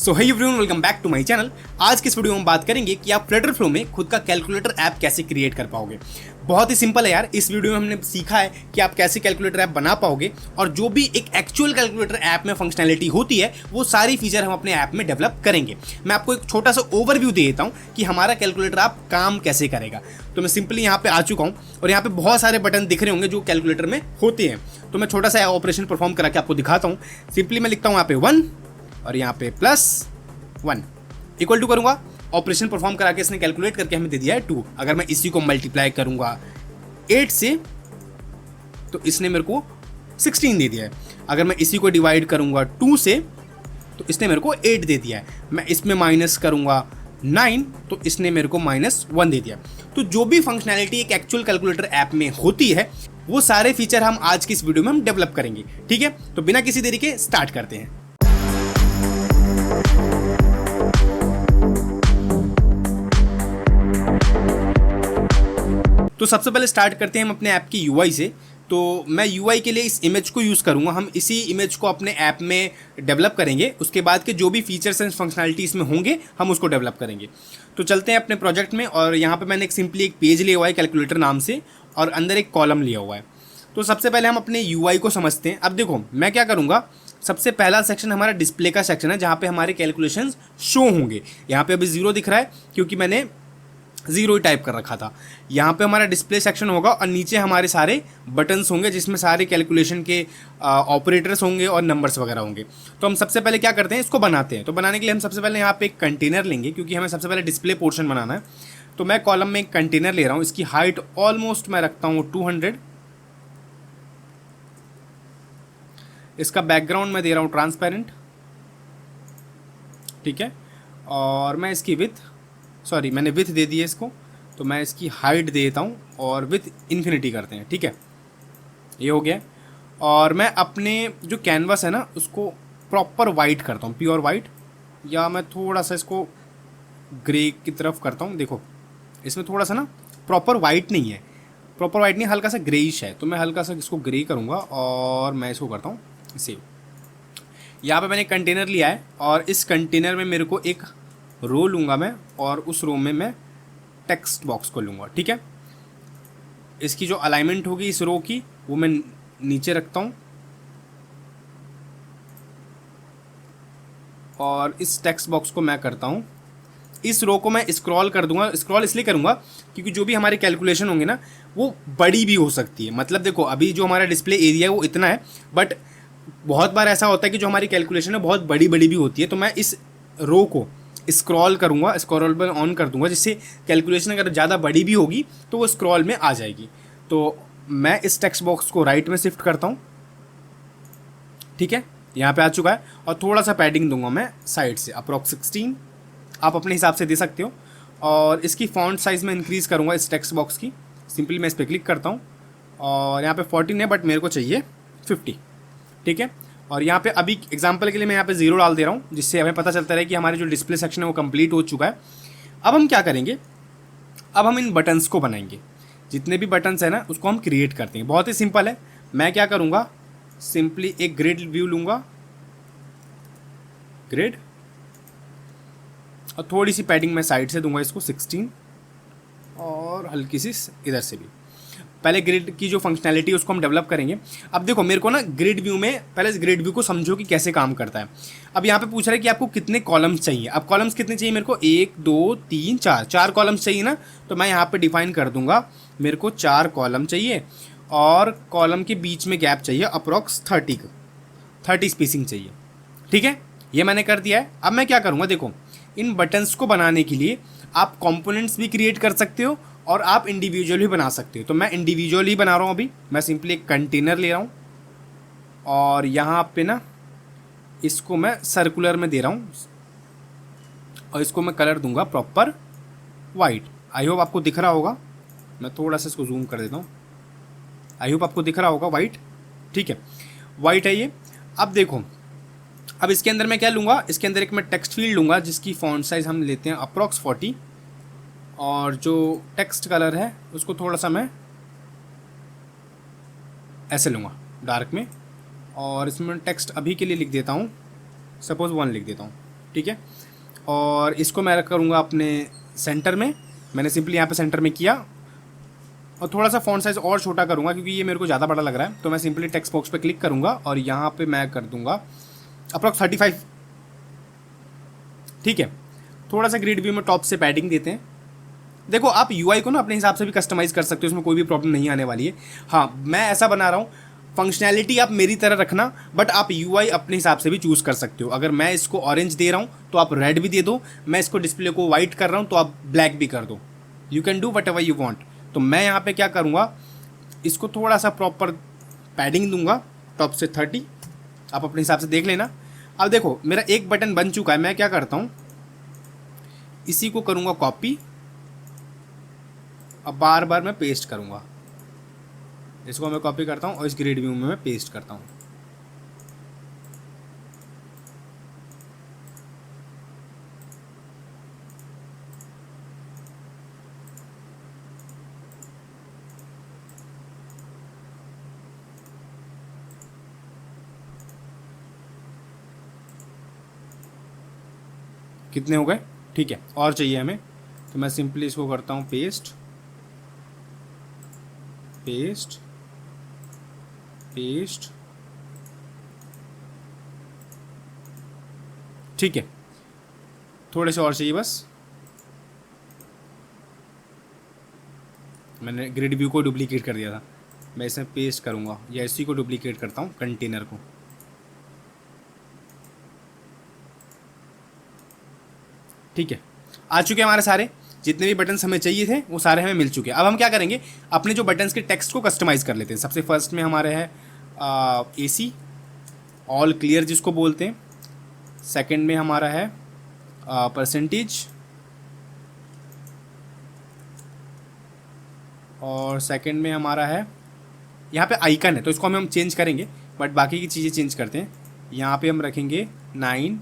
So hey everyone, welcome back to my channel. आज की इस वीडियो में हम बात करेंगे कि आप फ्लटर फ्लो में खुद का कैलकुलेटर ऐप कैसे क्रिएट कर पाओगे। बहुत ही सिंपल है यार। इस वीडियो में हमने सीखा है कि आप कैसे कैलकुलेटर ऐप बना पाओगे और जो भी एक एक्चुअल कैलकुलेटर ऐप में फंक्शनैलिटी होती है वो सारी फीचर हम अपने ऐप में डेवलप करेंगे। मैं आपको एक छोटा सा ओवरव्यू दे देता हूँ कि हमारा कैलकुलेटर ऐप काम कैसे करेगा। तो मैं सिंपली यहाँ पे आ चुका हूँ और यहाँ पे बहुत सारे बटन दिख रहे होंगे जो कैलकुलेटर में होते हैं। तो मैं छोटा सा ऑपरेशन परफॉर्म करा के आपको दिखाता हूँ। सिंपली मैं लिखता हूँ यहाँ पे 1 और यहाँ पे +1 इक्वल टू करूंगा। ऑपरेशन परफॉर्म करा के इसने कैलकुलेट करके हमें दे दिया है 2। अगर मैं इसी को मल्टीप्लाई करूंगा 8 से तो इसने मेरे को 16 दे दिया है। अगर मैं इसी को डिवाइड करूंगा 2 से तो इसने मेरे को 8 दे दिया है। मैं इसमें माइनस करूंगा 9 तो इसने मेरे को -1 दे दिया। तो जो भी फंक्शनैलिटी एक एक्चुअल कैलकुलेटर ऐप में होती है वो सारे फीचर हम आज की इस वीडियो में हम डेवलप करेंगे। ठीक है, तो बिना किसी देरी के स्टार्ट करते हैं। तो सबसे पहले स्टार्ट करते हैं हम अपने ऐप की यूआई से। तो मैं यूआई के लिए इस इमेज को यूज़ करूंगा। हम इसी इमेज को अपने ऐप में डेवलप करेंगे। उसके बाद के जो भी फीचर्स एंड फंक्शनैलिटी इसमें होंगे हम उसको डेवलप करेंगे। तो चलते हैं अपने प्रोजेक्ट में और यहाँ पे मैंने सिंपली एक पेज लिया हुआ है कैलकुलेटर नाम से और अंदर एक कॉलम लिया हुआ है। तो सबसे पहले हम अपने यूआई को समझते हैं। अब देखो मैं क्या करूँगा, सबसे पहला सेक्शन हमारा डिस्प्ले का सेक्शन है जहाँ पे हमारे कैलकुलेशंस शो होंगे। यहाँ पे अभी 0 दिख रहा है क्योंकि मैंने 0 ही टाइप कर रखा था। यहाँ पे हमारा डिस्प्ले सेक्शन होगा और नीचे हमारे सारे बटन्स होंगे जिसमें सारे कैलकुलेशन के ऑपरेटर्स होंगे और नंबर्स वगैरह होंगे। तो हम सबसे पहले क्या करते हैं, इसको बनाते हैं। तो बनाने के लिए हम सबसे पहले यहाँ पे एक कंटेनर लेंगे क्योंकि हमें सबसे पहले डिस्प्ले पोर्शन बनाना है। तो मैं कॉलम में एक कंटेनर ले रहा हूँ। इसकी हाइट ऑलमोस्ट मैं रखता हूँ 200। इसका बैकग्राउंड मैं दे रहा हूँ ट्रांसपेरेंट। ठीक है, और मैं इसकी मैंने विथ दे दी है इसको। तो मैं इसकी हाइट दे देता हूँ और विथ इन्फिनिटी करते हैं। ठीक है, ये हो गया। और मैं अपने जो कैनवास है ना उसको प्रॉपर वाइट करता हूँ, प्योर वाइट, या मैं थोड़ा सा इसको ग्रे की तरफ करता हूँ। देखो इसमें थोड़ा सा ना प्रॉपर वाइट नहीं है, हल्का सा ग्रेइश है। तो मैं हल्का सा इसको ग्रे करूँगा और मैं इसको करता हूँ सेव। यहाँ पे मैंने कंटेनर लिया है और इस कंटेनर में मेरे को एक रो लूँगा मैं और उस रो में मैं टेक्स्ट बॉक्स को लूँगा। ठीक है, इसकी जो अलाइनमेंट होगी इस रो की वो मैं नीचे रखता हूँ और इस टेक्स्ट बॉक्स को मैं करता हूँ, इस रो को मैं स्क्रॉल कर दूंगा। स्क्रॉल इसलिए करूँगा क्योंकि जो भी हमारे कैलकुलेशन होंगे ना वो बड़ी भी हो सकती है। मतलब देखो अभी जो हमारा डिस्प्ले एरिया है वो इतना है, बट बहुत बार ऐसा होता है कि जो हमारी कैलकुलेशन है बहुत बड़ी बड़ी भी होती है। तो मैं इस रो को स्क्रॉल करूँगा, स्क्रॉल पर ऑन कर दूंगा, जिससे कैलकुलेशन अगर ज़्यादा बड़ी भी होगी तो वो स्क्रॉल में आ जाएगी। तो मैं इस टेक्स्ट बॉक्स को राइट में शिफ्ट करता हूँ। ठीक है, यहाँ पे आ चुका है और थोड़ा सा पैडिंग दूंगा मैं साइड से, अप्रॉक्स 16 आप अपने हिसाब से दे सकते हो। और इसकी फॉन्ट साइज़ में इंक्रीज़ करूँगा इस टेक्स्ट बॉक्स की। सिंपली मैं इस पर क्लिक करता हूँ और यहाँ पे 14 है बट मेरे को चाहिए 50। ठीक है, और यहाँ पे अभी एग्जांपल के लिए मैं यहाँ पे 0 डाल दे रहा हूँ जिससे हमें पता चलता रहे कि हमारे जो डिस्प्ले सेक्शन है वो कंप्लीट हो चुका है। अब हम क्या करेंगे, अब हम इन बटन्स को बनाएंगे। जितने भी बटन्स हैं ना उसको हम क्रिएट करते हैं। बहुत ही सिंपल है। मैं क्या करूँगा, सिंपली एक ग्रिड व्यू लूँगा, ग्रिड, और थोड़ी सी पैडिंग मैं साइड से दूंगा इसको 16 और हल्की सी इधर से भी। पहले ग्रिड की जो फंक्शनैलिटी है उसको हम डेवलप करेंगे। अब देखो मेरे को ना ग्रिड व्यू में, पहले इस ग्रिड व्यू को समझो कि कैसे काम करता है। अब यहाँ पे पूछ रहा है कि आपको कितने कॉलम्स चाहिए। अब कॉलम्स कितने चाहिए मेरे को, 1 2 3 4 कॉलम्स चाहिए ना। तो मैं यहाँ पे डिफाइन कर दूंगा मेरे को 4 कॉलम चाहिए और कॉलम के बीच में गैप चाहिए अप्रॉक्स 30 स्पेसिंग चाहिए। ठीक है, ये मैंने कर दिया है। अब मैं क्या करूँगा, देखो इन बटन्स को बनाने के लिए आप कंपोनेंट्स भी क्रिएट कर सकते हो और आप इंडिविजुअल भी बना सकते हो। तो मैं इंडिविजुअल ही बना रहा हूँ। अभी मैं सिंपली एक कंटेनर ले रहा हूँ और यहाँ पे ना इसको मैं सर्कुलर में दे रहा हूँ और इसको मैं कलर दूंगा प्रॉपर वाइट। आई होप आपको दिख रहा होगा, मैं थोड़ा सा इसको जूम कर देता हूँ। आई होप आपको दिख रहा होगा वाइट। ठीक है, वाइट है ये। अब देखो अब इसके अंदर मैं क्या लूँगा, इसके अंदर एक मैं टेक्स्ट फील्ड लूँगा जिसकी फॉन्ट साइज़ हम लेते हैं अप्रॉक्स 40 और जो टेक्स्ट कलर है उसको थोड़ा सा मैं ऐसे लूँगा डार्क में और इसमें टेक्स्ट अभी के लिए लिख देता हूँ, सपोज़ 1 लिख देता हूँ। ठीक है। और इसको मैं करूँगा अपने सेंटर में, मैंने सिंपली यहाँ पे सेंटर में किया, और थोड़ा सा फ़ॉन्ट साइज़ और छोटा करूँगा क्योंकि ये मेरे को ज़्यादा बड़ा लग रहा है। तो मैं सिंपली टेक्स्ट बॉक्स पे क्लिक करूँगा और यहाँ पे मैं कर दूँगा अप्रॉक्स 35, ठीक है। थोड़ा सा ग्रिड व्यू में टॉप से पैडिंग देते हैं। देखो आप यूआई को ना अपने हिसाब से भी कस्टमाइज़ कर सकते हो, उसमें कोई भी प्रॉब्लम नहीं आने वाली है। हाँ, मैं ऐसा बना रहा हूँ, फंक्शनैलिटी आप मेरी तरह रखना, बट आप यूआई अपने हिसाब से भी चूज़ कर सकते हो। अगर मैं इसको ऑरेंज दे रहा हूँ तो आप रेड भी दे दो, मैं इसको डिस्प्ले को वाइट कर रहा हूँ तो आप ब्लैक भी कर दो। You can do what ever you want. तो मैं यहाँ पे क्या करूँगा, इसको थोड़ा सा प्रॉपर पैडिंग दूंगा, टॉप से 30, आप अपने हिसाब से देख लेना। अब देखो मेरा एक बटन बन चुका है, मैं क्या करता हूँ, इसी को करूँगा कॉपी, अब बार बार मैं पेस्ट करूँगा। इसको मैं कॉपी करता हूँ और इस ग्रिड व्यू में मैं पेस्ट करता हूँ। कितने हो गए, ठीक है, और चाहिए हमें, तो मैं सिंपली इसको करता हूँ पेस्ट पेस्ट पेस्ट, ठीक है। थोड़े से और चाहिए बस। मैंने ग्रिड व्यू को डुप्लीकेट कर दिया था, मैं इसमें पेस्ट करूँगा, या इसी को डुप्लीकेट करता हूँ कंटेनर को, ठीक है। आ चुके हमारे सारे जितने भी बटन्स हमें चाहिए थे वो सारे हमें मिल चुके हैं। अब हम क्या करेंगे, अपने जो बटन्स के टेक्स्ट को कस्टमाइज़ कर लेते हैं। सबसे फर्स्ट में हमारे है AC ऑल क्लियर जिसको बोलते हैं, सेकंड में हमारा है परसेंटेज, और सेकंड में हमारा है, यहाँ पे आइकन है तो इसको हम चेंज करेंगे, बट बाकी की चीज़ें चेंज करते हैं। यहाँ पे हम रखेंगे 9,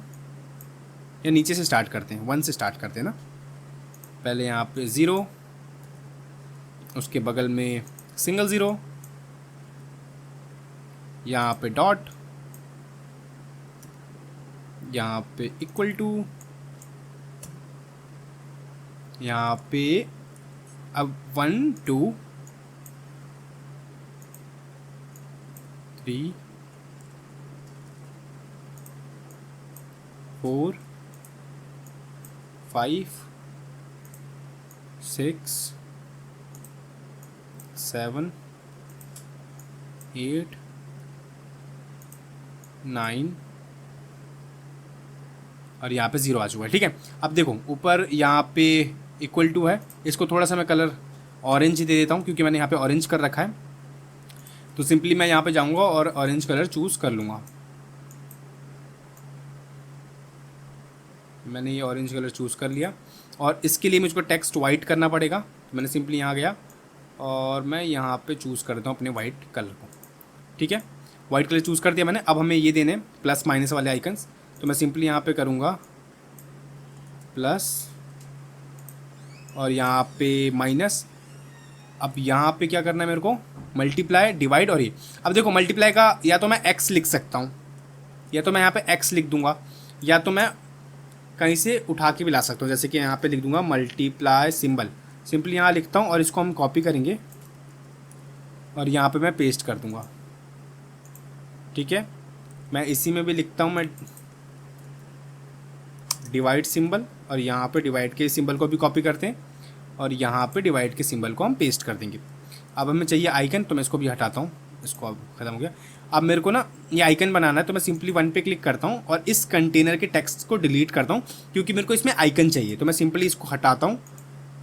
या नीचे से स्टार्ट करते हैं, 1 से स्टार्ट करते हैं ना। पहले यहाँ पे 0, उसके बगल में सिंगल 0, यहाँ पे डॉट, यहाँ पे इक्वल टू, यहाँ पे अब 1 2 3 4 5 6 7 8 9, और यहाँ पे 0 आ चुका है, ठीक है। अब देखो ऊपर यहाँ पे इक्वल टू है, इसको थोड़ा सा मैं कलर ऑरेंज ही दे देता हूँ क्योंकि मैंने यहाँ पे ऑरेंज कर रखा है। तो सिंपली मैं यहाँ पे जाऊँगा और ऑरेंज कलर चूज़ कर लूँगा। मैंने ये ऑरेंज कलर चूज़ कर लिया, और इसके लिए मुझको टेक्स्ट वाइट करना पड़ेगा। तो मैंने सिंपली यहाँ गया और मैं यहाँ पे चूज़ करता हूँ अपने वाइट कलर को, ठीक है। वाइट कलर चूज़ कर दिया मैंने। अब हमें ये देने प्लस माइनस वाले आइकन्स, तो मैं सिंपली यहाँ पे करूँगा प्लस और यहाँ पे माइनस। अब यहाँ पे क्या करना है मेरे को, मल्टीप्लाई, डिवाइड, और ये। अब देखो मल्टीप्लाई का या तो मैं x लिख सकता हूँ, या तो मैं यहाँ पे x लिख दूँगा, या तो मैं कहीं से उठा के भी ला सकता हूँ, जैसे कि यहाँ पे लिख दूँगा मल्टीप्लाई सिंबल, सिंपली यहाँ लिखता हूँ और इसको हम कॉपी करेंगे और यहाँ पे मैं पेस्ट कर दूँगा, ठीक है। मैं इसी में भी लिखता हूँ मैं डिवाइड सिंबल, और यहाँ पे डिवाइड के सिंबल को भी कॉपी करते हैं और यहाँ पे डिवाइड के सिंबल को हम पेस्ट कर देंगे। अब हमें चाहिए आइकन, तो मैं इसको भी हटाता हूँ, इसको अब ख़त्म हो गया। अब मेरे को ना ये आइकन बनाना है, तो मैं सिंपली 1 पे क्लिक करता हूँ और इस कंटेनर के टेक्स्ट को डिलीट करता हूँ क्योंकि मेरे को इसमें आइकन चाहिए। तो मैं सिंपली इसको हटाता हूँ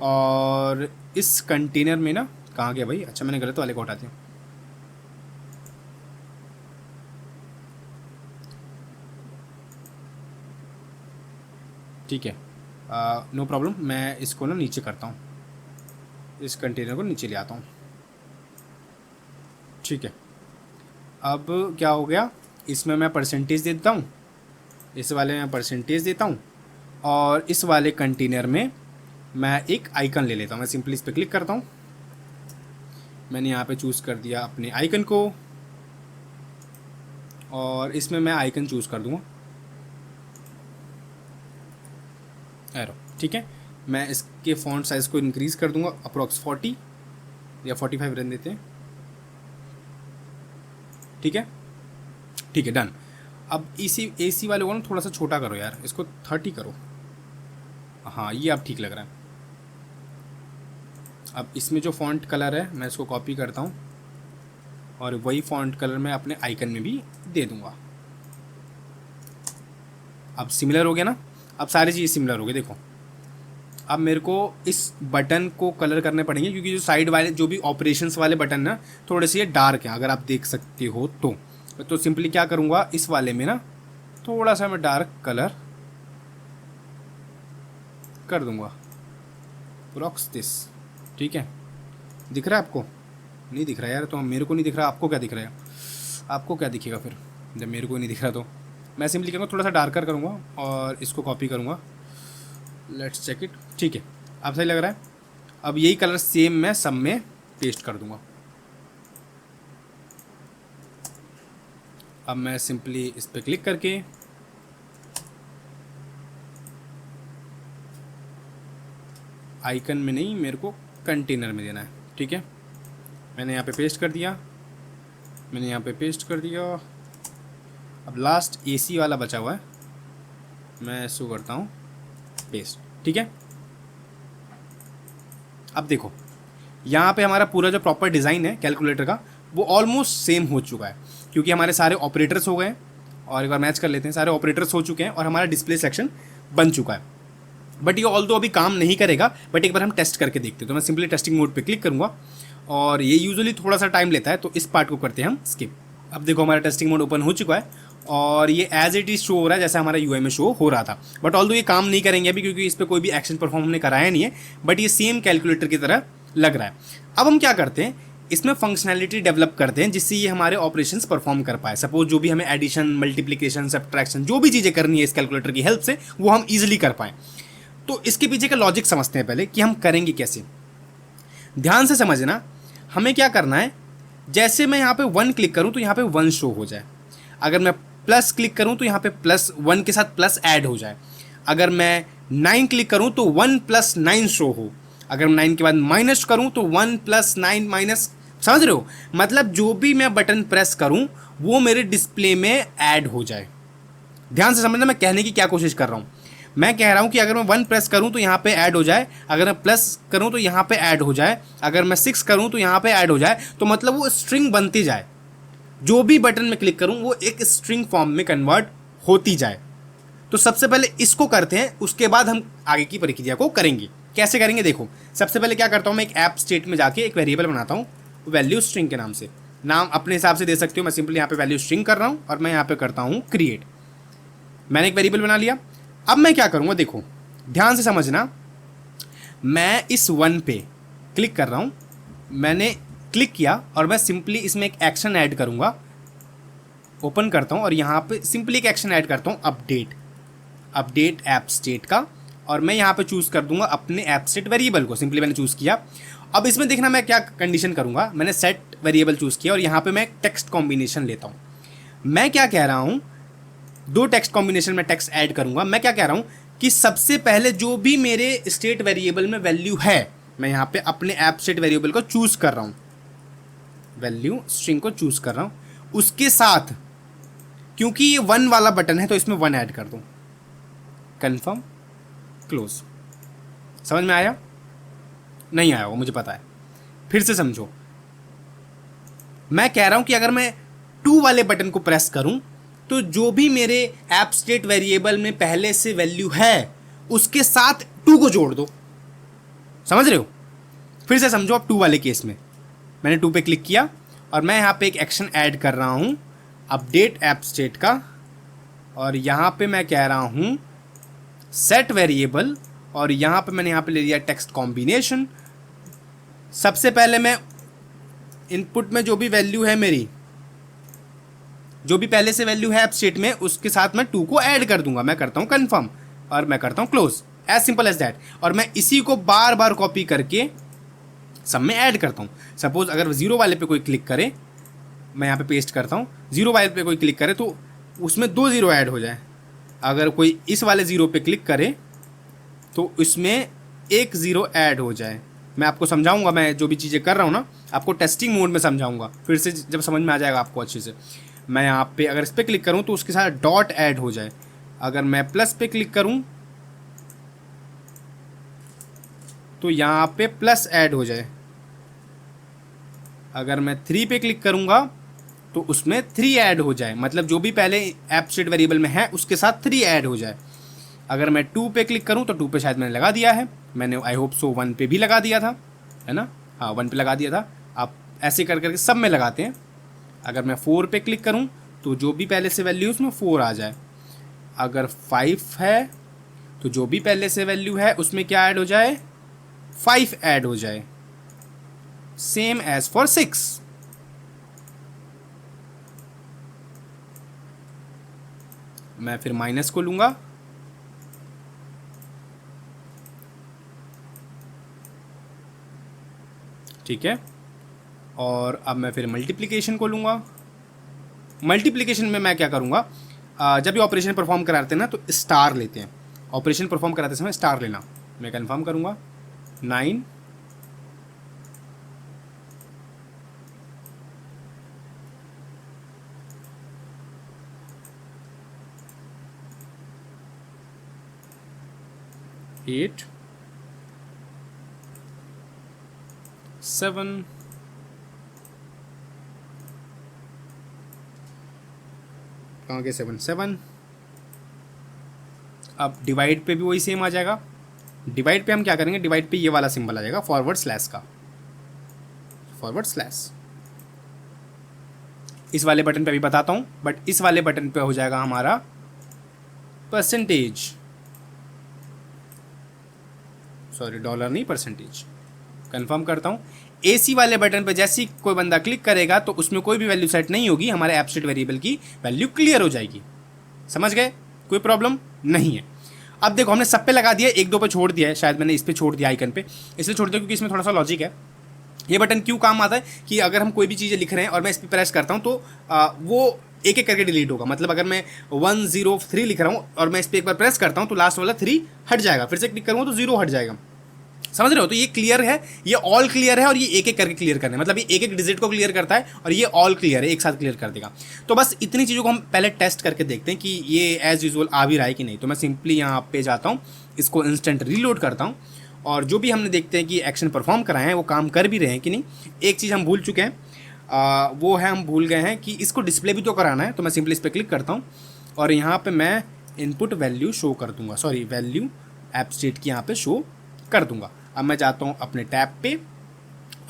और इस कंटेनर में ना, कहाँ गया भाई, अच्छा मैंने गलत वाले को हटा दिया। ठीक है, नो प्रॉब्लम, मैं इसको ना नीचे करता हूँ, इस कंटेनर को नीचे ले आता हूँ, ठीक है। अब क्या हो गया, इसमें मैं परसेंटेज देता हूँ, इस वाले में परसेंटेज देता हूँ, और इस वाले कंटेनर में मैं एक आइकन ले लेता हूँ। मैं सिंपली इस पर क्लिक करता हूँ, मैंने यहाँ पे चूज़ कर दिया अपने आइकन को, और इसमें मैं आइकन चूज़ कर दूँगा, एरो, ठीक है। मैं इसके फॉन्ट साइज़ को इंक्रीज़ कर दूंगा अप्रॉक्स 40 या 45 रहने देते हैं, ठीक है, ठीक है, डन। अब इसी AC वाले को ना थोड़ा सा छोटा करो यार, इसको 30 करो, हाँ ये अब ठीक लग रहा है। अब इसमें जो फॉन्ट कलर है मैं इसको कॉपी करता हूँ और वही फॉन्ट कलर मैं अपने आइकन में भी दे दूँगा। अब सिमिलर हो गया ना, अब सारी चीज़ सिमिलर हो गई। देखो अब मेरे को इस बटन को कलर करने पड़ेंगे क्योंकि जो साइड वाले जो भी ऑपरेशंस वाले बटन ना थोड़े से ये डार्क हैं, अगर आप देख सकते हो तो सिंपली क्या करूँगा, इस वाले में ना थोड़ा सा मैं डार्क कलर कर दूँगा, अप्रॉक्स दिस, ठीक है। दिख रहा है आपको? नहीं दिख रहा है यार, तो मेरे को नहीं दिख रहा, आपको क्या दिख रहा है? आपको क्या दिखेगा फिर जब मेरे को नहीं दिख रहा? तो मैं सिंपली करूँगा थोड़ा सा डार्कर करूँगा और इसको कॉपी करूँगा, लेट्स चेक इट, ठीक है, अब सही लग रहा है। अब यही कलर सेम मैं सब में पेस्ट कर दूँगा। अब मैं सिंपली इस पर क्लिक करके आइकन में नहीं, मेरे को कंटेनर में देना है, ठीक है। मैंने यहाँ पे पेस्ट कर दिया, मैंने यहाँ पे पेस्ट कर दिया। अब लास्ट AC वाला बचा हुआ है, मैं इसको करता हूँ पेस्ट, ठीक है। अब देखो यहाँ पे हमारा पूरा जो प्रॉपर डिज़ाइन है कैलकुलेटर का वो ऑलमोस्ट सेम हो चुका है क्योंकि हमारे सारे ऑपरेटर्स हो गए हैं। और एक बार मैच कर लेते हैं, सारे ऑपरेटर्स हो चुके हैं और हमारा डिस्प्ले सेक्शन बन चुका है। बट ये ऑल दो अभी काम नहीं करेगा, बट एक बार हम टेस्ट करके देखते हैं। तो मैं सिंपली टेस्टिंग मोड पे क्लिक करूँगा और ये यूजुअली थोड़ा सा टाइम लेता है, तो इस पार्ट को करते हैं हम स्किप। अब देखो हमारा टेस्टिंग मोड ओपन हो चुका है और ये एज इट इज़ शो हो रहा है जैसे हमारा UI में शो हो रहा था। बट ऑल दो ये काम नहीं करेंगे अभी क्योंकि इस पर कोई भी एक्शन परफॉर्म हमने कराया नहीं है, बट ये सेम कैलकुलेटर की तरह लग रहा है। अब हम क्या करते हैं, इसमें फंक्शनैलिटी डेवलप करते हैं जिससे ये हमारे ऑपरेशंस परफॉर्म कर पाए। सपोज जो भी हमें एडिशन, मल्टीप्लिकेशन, सब्ट्रैक्शन जो भी चीज़ें करनी है इस कैलकुलेटर की हेल्प से वो हम ईजिली कर पाएँ। तो इसके पीछे का लॉजिक समझते हैं पहले कि हम करेंगे कैसे। ध्यान से समझना, हमें क्या करना है, जैसे मैं यहाँ पे 1 क्लिक करूँ तो यहाँ पे 1 शो हो जाए। अगर मैं प्लस क्लिक करूँ तो यहाँ पे +1 के साथ प्लस ऐड हो जाए। अगर मैं 9 क्लिक करूँ तो 1 + 9 शो हो। अगर मैं 9 के बाद माइनस करूँ तो 1 + 9 माइनस, समझ रहे हो? मतलब जो भी मैं बटन प्रेस करूँ वो मेरे डिस्प्ले में ऐड हो जाए। ध्यान से समझना मैं कहने की क्या कोशिश कर रहा हूँ। मैं कह रहा हूँ कि अगर मैं 1 प्रेस करूँ तो यहाँ पे ऐड हो जाए, अगर मैं प्लस करूँ तो यहाँ पे ऐड हो जाए, अगर मैं 6 करूँ तो यहाँ पे ऐड हो जाए। तो मतलब वो स्ट्रिंग बनती जाए, जो भी बटन में क्लिक करूँ वो एक स्ट्रिंग फॉर्म में कन्वर्ट होती जाए। तो सबसे पहले इसको करते हैं, उसके बाद हम आगे की प्रक्रिया को करेंगे। कैसे करेंगे देखो, सबसे पहले क्या करता हूँ, मैं एक ऐप स्टेट में जाके एक वेरिएबल बनाता हूँ वैल्यू स्ट्रिंग के नाम से। नाम अपने हिसाब से दे सकते हो, मैं सिंपली यहाँ पे वैल्यू स्ट्रिंग कर रहा हूँ और मैं यहाँ पे करता हूँ क्रिएट। मैंने एक वेरिएबल बना लिया। अब मैं क्या करूँगा देखो, ध्यान से समझना, मैं इस 1 पे क्लिक कर रहा हूँ, मैंने क्लिक किया और मैं सिंपली इसमें एक एक्शन ऐड करूँगा। ओपन करता हूँ और यहाँ पे सिंपली एक एक्शन ऐड करता हूँ अपडेट ऐप स्टेट का, और मैं यहाँ पे चूज़ कर दूंगा अपने ऐप स्टेट वेरिएबल को। सिंपली मैंने चूज़ किया। अब इसमें देखना मैं क्या कंडीशन करूँगा, मैंने सेट वेरिएबल चूज़ किया और यहाँ पे मैं टेक्स्ट कॉम्बिनेशन लेता हूँ। मैं क्या कह रहा हूँ, 2 टेक्स्ट कॉम्बिनेशन में टेक्स्ट ऐड करूँगा। मैं क्या कह रहा हूँ कि सबसे पहले जो भी मेरे स्टेट वेरिएबल में वैल्यू है, मैं यहाँ पे अपने ऐप स्टेट वेरिएबल को चूज़ कर रहा हूँ, वैल्यू स्ट्रिंग को चूज़ कर रहा हूँ। उसके साथ क्योंकि ये 1 वाला बटन है तो इसमें 1 ऐड कर दूँ, कन्फर्म क्लोज। समझ में आया? नहीं आया वो मुझे पता है, फिर से समझो। मैं कह रहा हूं कि अगर मैं 2 वाले बटन को प्रेस करूं तो जो भी मेरे ऐप स्टेट वेरिएबल में पहले से वैल्यू है उसके साथ 2 को जोड़ दो। समझ रहे हो? फिर से समझो। अब 2 वाले केस में मैंने 2 पे क्लिक किया और मैं यहाँ पे एक एक्शन ऐड कर रहा हूँ अपडेट ऐप स्टेट का, और यहाँ पे मैं कह रहा हूँ सेट वेरिएबल, और यहाँ पे मैंने यहाँ पे ले लिया टेक्स्ट कॉम्बिनेशन। सबसे पहले मैं इनपुट में जो भी वैल्यू है मेरी, जो भी पहले से वैल्यू है ऐप स्टेट में, उसके साथ मैं 2 को ऐड कर दूंगा। मैं करता हूँ कन्फर्म और मैं करता हूँ close, as simple as that. और मैं इसी को बार बार कॉपी करके सब में ऐड करता हूँ। सपोज अगर 0 वाले पे कोई क्लिक करे, मैं यहाँ पे पेस्ट करता हूँ, 0 वाले पे कोई क्लिक करे तो उसमें 2 0 ऐड हो जाए। अगर कोई इस वाले 0 पे क्लिक करे तो इसमें एक ज़ीरो ऐड हो जाए। मैं आपको समझाऊंगा, मैं जो भी चीज़ें कर रहा हूँ ना आपको टेस्टिंग मोड में समझाऊंगा, फिर से जब समझ में आ जाएगा आपको अच्छे से। मैं यहाँ पे अगर इस पर क्लिक करूँ तो उसके साथ डॉट ऐड हो जाए। अगर मैं प्लस पे क्लिक करूँ तो यहाँ पे प्लस ऐड हो जाए। अगर मैं 3 पे क्लिक करूँगा तो उसमें 3 ऐड हो जाए, मतलब जो भी पहले ऐप स्टेट वेरिएबल में है उसके साथ 3 ऐड हो जाए। अगर मैं 2 पे क्लिक करूँ तो 2 पे शायद मैंने लगा दिया है, मैंने आई होप सो 1 पे भी लगा दिया था, है ना, हाँ 1 पे लगा दिया था। आप ऐसे कर करके सब में लगाते हैं। अगर मैं 4 पे क्लिक करूँ तो जो भी पहले से वैल्यू उसमें 4 आ जाए। अगर 5 है तो जो भी पहले से वैल्यू है उसमें क्या ऐड हो जाए, 5 ऐड हो जाए। Same as for 6। मैं फिर माइनस को लूंगा, ठीक है, और अब मैं फिर मल्टीप्लिकेशन को लूंगा। मल्टीप्लिकेशन में मैं क्या करूंगा, जब भी ऑपरेशन परफॉर्म कराते हैं ना तो स्टार लेते हैं, ऑपरेशन परफॉर्म कराते समय स्टार लेना। मैं कंफर्म करूंगा 9 8 7 कहाँ के 7 7। अब डिवाइड पे भी वही सेम आ जाएगा। डिवाइड पे हम क्या करेंगे, डिवाइड पे ये वाला सिंबल आ जाएगा फॉरवर्ड स्लैश का, फॉरवर्ड स्लैश। इस वाले बटन पे भी बताता हूँ, बट इस वाले बटन पे हो जाएगा हमारा परसेंटेज, सॉरी डॉलर नहीं परसेंटेज। कंफर्म करता हूँ, एसी वाले बटन पे जैसे ही कोई बंदा क्लिक करेगा तो उसमें कोई भी वैल्यू सेट नहीं होगी, हमारे एब्स्ट्रैक्ट वेरिएबल की वैल्यू क्लियर हो जाएगी। समझ गए, कोई प्रॉब्लम नहीं है। अब देखो हमने सब पे लगा दिया, एक दो पे छोड़ दिया है, शायद मैंने इस पे छोड़ दिया आइकन पे, इसलिए छोड़ दिया क्योंकि इसमें थोड़ा सा लॉजिक है। ये बटन क्यों काम आता है कि अगर हम कोई भी चीज़ें लिख रहे हैं और मैं इस पर प्रेस करता हूँ तो वो एक एक करके डिलीट होगा। मतलब अगर मैं 103 लिख रहा हूँ और मैं इस पर एक बार प्रेस करता हूँ तो लास्ट वाला 3 हट जाएगा, फिर से क्लिक करूँगा तो 0 हट जाएगा। समझ रहे हो, तो ये क्लियर है, ये ऑल क्लियर है, और ये एक एक करके क्लियर करना है, मतलब ये एक एक डिजिट को क्लियर करता है और ये ऑल क्लियर है, एक साथ क्लियर कर देगा। तो बस इतनी चीज़ों को हम पहले टेस्ट करके देखते हैं कि ये एज यूजुअल आ भी रहा है कि नहीं। तो मैं सिंपली यहाँ पे जाता हूँ, इसको इंस्टेंट रीलोड करता हूँ, और जो भी हमने देखते हैं कि एक्शन परफॉर्म कराए हैं वो काम कर भी रहे हैं कि नहीं। एक चीज़ हम भूल चुके हैं, वो है हम भूल गए हैं कि इसको डिस्प्ले भी तो कराना है। तो मैं सिंपली इस पर क्लिक करता हूँ और यहाँ पे मैं इनपुट वैल्यू शो कर दूंगा, सॉरी वैल्यू ऐप स्टेट की यहाँ पे शो कर दूंगा। अब मैं जाता हूँ अपने टैब पे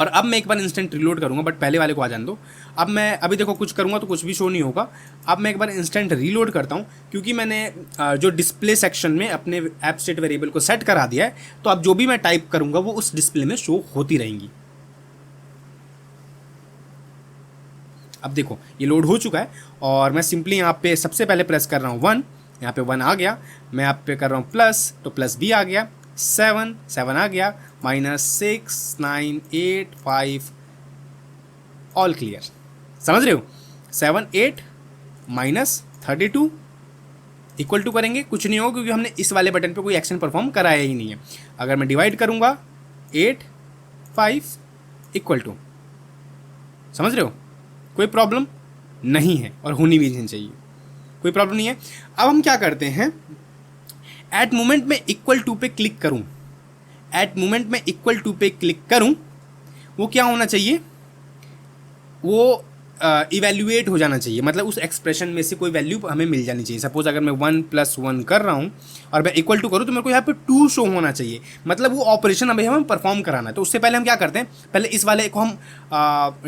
और अब मैं एक बार इंस्टेंट रिलोड करूँगा, बट पहले वाले को आ जाने दो। अब मैं अभी देखो कुछ करूँगा तो कुछ भी शो नहीं होगा। अब मैं एक बार इंस्टेंट रीलोड करता हूँ क्योंकि मैंने जो डिस्प्ले सेक्शन में अपने ऐप स्टेट वेरिएबल को सेट करा दिया है, तो अब जो भी मैं टाइप करूँगा वो उस डिस्प्ले में शो होती रहेंगी। अब देखो ये लोड हो चुका है और मैं सिंपली यहाँ पे सबसे पहले प्रेस कर रहा हूँ 1, यहाँ पे 1 आ गया। मैं यहाँ पे कर रहा हूँ प्लस, तो प्लस भी आ गया। 7 7 आ गया, -6 9 8 5 ऑल क्लियर। समझ रहे हो, 7 8 -32 इक्वल टू करेंगे, कुछ नहीं होगा क्योंकि हमने इस वाले बटन पे कोई एक्शन परफॉर्म कराया ही नहीं है। अगर मैं डिवाइड करूँगा 8 5 इक्वल टू, समझ रहे हो, कोई प्रॉब्लम नहीं है और होनी भी नहीं चाहिए, कोई प्रॉब्लम नहीं है। अब हम क्या करते हैं, एट मोमेंट में इक्वल टू पे क्लिक करूं, एट मोमेंट में इक्वल टू पे क्लिक करूं, वो क्या होना चाहिए, वो इवेल्युएट हो जाना चाहिए, मतलब उस एक्सप्रेशन में से कोई वैल्यू हमें मिल जानी चाहिए। सपोज अगर मैं 1 + 1 कर रहा हूँ और मैं इक्वल टू करूँ तो मेरे को यहाँ पे 2 शो होना चाहिए, मतलब वो ऑपरेशन अभी हमें परफॉर्म कराना है। तो उससे पहले हम क्या करते हैं, पहले इस वाले को हम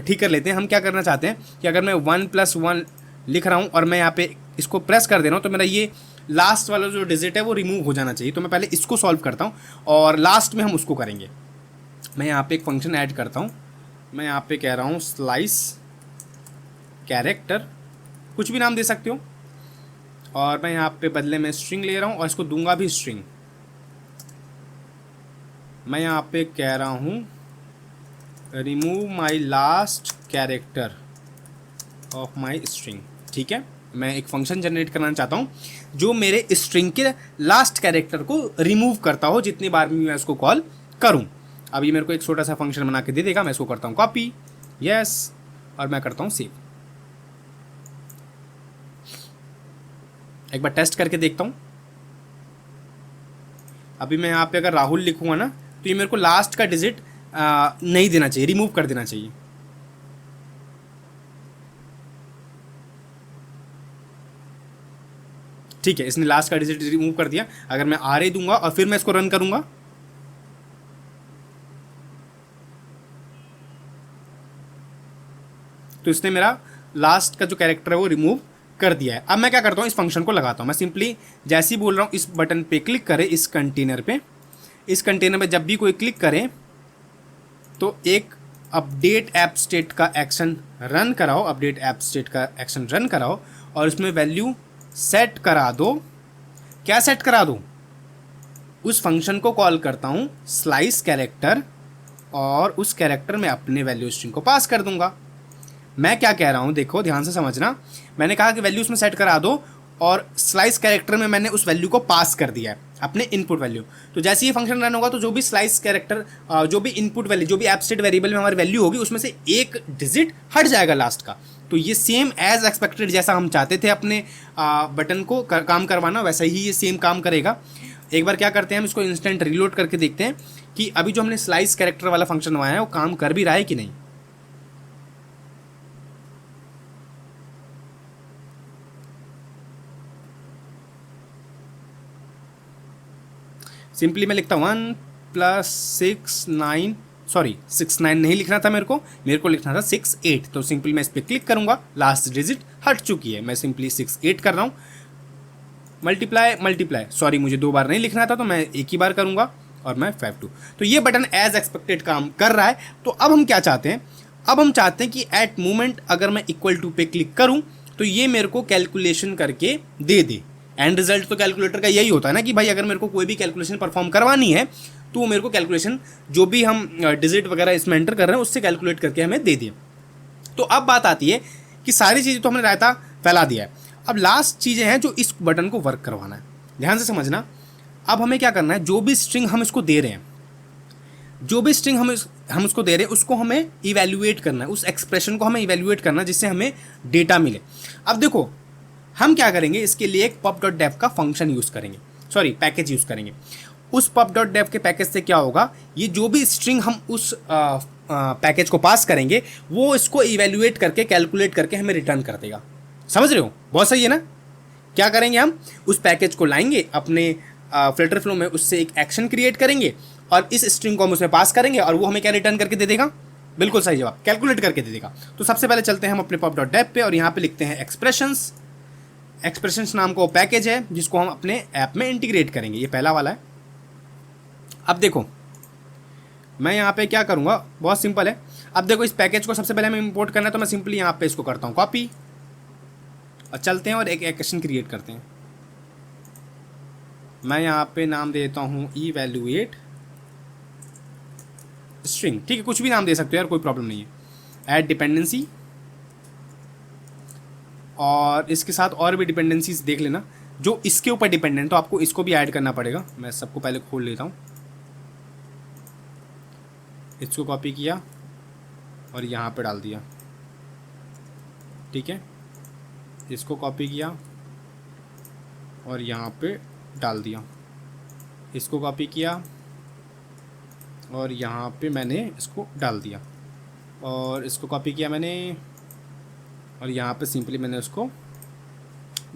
ठीक कर लेते हैं। हम क्या करना चाहते हैं कि अगर मैं 1 + 1 लिख रहा हूँ और मैं यहाँ पे इसको प्रेस कर दे रहा हूँ तो मेरा ये लास्ट वाला जो डिजिट है वो रिमूव हो जाना चाहिए। तो मैं पहले इसको सॉल्व करता हूँ और लास्ट में हम उसको करेंगे। मैं यहाँ पे एक फंक्शन ऐड करता हूँ, मैं यहाँ पे कह रहा हूँ स्लाइस कैरेक्टर, कुछ भी नाम दे सकते हो, और मैं यहाँ पे बदले में स्ट्रिंग ले रहा हूँ और इसको दूंगा भी स्ट्रिंग। मैं यहाँ पे कह रहा हूँ remove my last character of my string, ठीक है। मैं एक फंक्शन जनरेट करना चाहता हूँ जो मेरे स्ट्रिंग के लास्ट कैरेक्टर को रिमूव करता हो जितनी बार भी मैं उसको कॉल करूँ। अब ये मेरे को एक छोटा सा फंक्शन बना के दे देगा। मैं इसको करता हूँ कॉपी, यस, और मैं करता हूँ सेव। एक बार टेस्ट करके देखता हूँ। अभी मैं यहाँ पे अगर राहुल लिखूँगा ना तो ये मेरे को लास्ट का डिजिट नहीं देना चाहिए, रिमूव कर देना चाहिए। ठीक है, इसने लास्ट का डिजिट रिमूव कर दिया। अगर मैं आर ए दूंगा और फिर मैं इसको रन करूंगा तो इसने मेरा लास्ट का जो कैरेक्टर है वो रिमूव कर दिया है। अब मैं क्या करता हूँ, इस फंक्शन को लगाता हूँ। मैं सिंपली जैसे ही बोल रहा हूँ इस बटन पे क्लिक करें, इस कंटेनर पे, इस कंटेनर पे जब भी कोई क्लिक करे तो एक अपडेट ऐप स्टेट का एक्शन रन कराओ, अपडेट ऐप स्टेट का एक्शन रन कराओ और उसमें वैल्यू सेट करा दो। क्या सेट करा दो? उस फंक्शन को कॉल करता हूँ स्लाइस कैरेक्टर और उस कैरेक्टर में अपने वैल्यू स्ट्रिंग को पास कर दूंगा। मैं क्या कह रहा हूँ देखो, ध्यान से समझना। मैंने कहा कि वैल्यू उसमें सेट करा दो और स्लाइस कैरेक्टर में मैंने उस वैल्यू को पास कर दिया है, अपने इनपुट वैल्यू। तो जैसे ये फंक्शन रन होगा तो जो भी स्लाइस कैरेक्टर, जो भी इनपुट वैल्यू, जो भी ऐप स्टेट वेरिएबल में हमारी वैल्यू होगी उसमें से एक डिजिट हट जाएगा लास्ट का। तो ये सेम एज एक्सपेक्टेड, जैसा हम चाहते थे अपने बटन को काम करवाना, वैसा ही ये सेम काम करेगा। एक बार क्या करते हैं, हम इसको इंस्टेंट रीलोड करके देखते हैं कि अभी जो हमने स्लाइस कैरेक्टर वाला फंक्शन बनाया है वो काम कर भी रहा है कि नहीं। सिंपली मैं लिखता हूँ 1 + 6 9, सॉरी 6 9 नहीं लिखना था मेरे को लिखना था 6 8। तो सिंपली मैं इस पर क्लिक करूंगा, लास्ट डिजिट हट चुकी है। मैं सिंपली 6 8 कर रहा हूँ। मल्टीप्लाई, सॉरी मुझे 2 बार नहीं लिखना था तो मैं एक ही बार करूंगा और मैं 5 2। तो ये बटन एज एक्सपेक्टेड काम कर रहा है। तो अब हम क्या चाहते हैं, अब हम चाहते हैं कि एट मोमेंट अगर मैं इक्वल टू पे क्लिक करूं तो ये मेरे को कैलकुलेशन करके दे दे। एंड रिजल्ट तो कैलकुलेटर का यही होता है ना कि भाई अगर मेरे को कोई भी कैलकुलेशन परफॉर्म करवानी है तो वो मेरे को कैलकुलेशन जो भी हम डिजिट वगैरह इसमें एंटर कर रहे हैं उससे कैलकुलेट करके हमें दे दिए। तो अब बात आती है कि सारी चीज़ें तो हमने रायता फैला दिया है, अब लास्ट चीज़ें हैं जो इस बटन को वर्क करवाना है। ध्यान से समझना। अब हमें क्या करना है, जो भी स्ट्रिंग हम इसको दे रहे हैं, जो भी स्ट्रिंग हम उसको दे रहे हैं उसको हमें इवैल्यूएट करना है, उस एक्सप्रेशन को हमें इवैल्यूएट करना है जिससे हमें डेटा मिले। अब देखो हम क्या करेंगे, इसके लिए एक pub.dev का फंक्शन यूज़ करेंगे, सॉरी पैकेज यूज़ करेंगे। उस pub.dev के पैकेज से क्या होगा, ये जो भी स्ट्रिंग हम उस पैकेज को पास करेंगे वो इसको इवैल्यूएट करके कैलकुलेट करके हमें रिटर्न कर देगा। समझ रहे हो? बहुत सही है ना। क्या करेंगे, हम उस पैकेज को लाएंगे अपने फ्लटर फ्लो में, उससे एक एक्शन क्रिएट करेंगे और इस स्ट्रिंग को हम उसमें पास करेंगे और वो हमें क्या रिटर्न करके दे देगा, बिल्कुल सही जवाब, कैलकुलेट करके दे देगा। तो सबसे पहले चलते हैं हम अपने pub.dev पे और यहाँ पे लिखते हैं एक्सप्रेशंस। एक्सप्रेशंस नाम का वो पैकेज है जिसको हम अपने ऐप में इंटीग्रेट करेंगे, ये पहला वाला है। अब देखो मैं यहाँ पे क्या करूँगा, बहुत सिंपल है। अब देखो इस पैकेज को सबसे पहले हमें इंपोर्ट करना है तो मैं सिंपली यहाँ पे इसको करता हूँ कॉपी और चलते हैं और एक एक्शन क्रिएट करते हैं। मैं यहाँ पे नाम देता हूँ इवैल्यूएट स्ट्रिंग, ठीक है, कुछ भी नाम दे सकते हो यार, कोई प्रॉब्लम नहीं है। ऐड डिपेंडेंसी, और इसके साथ और भी डिपेंडेंसीज देख लेना जो इसके ऊपर डिपेंडेंट, तो आपको इसको भी ऐड करना पड़ेगा। मैं सबको पहले खोल लेता हूँ, इसको कॉपी किया और यहाँ पे डाल दिया, ठीक है, इसको कॉपी किया और यहाँ पे डाल दिया, इसको कॉपी किया और यहाँ पे मैंने इसको डाल दिया, और इसको कॉपी किया मैंने और यहाँ पे सिंपली मैंने उसको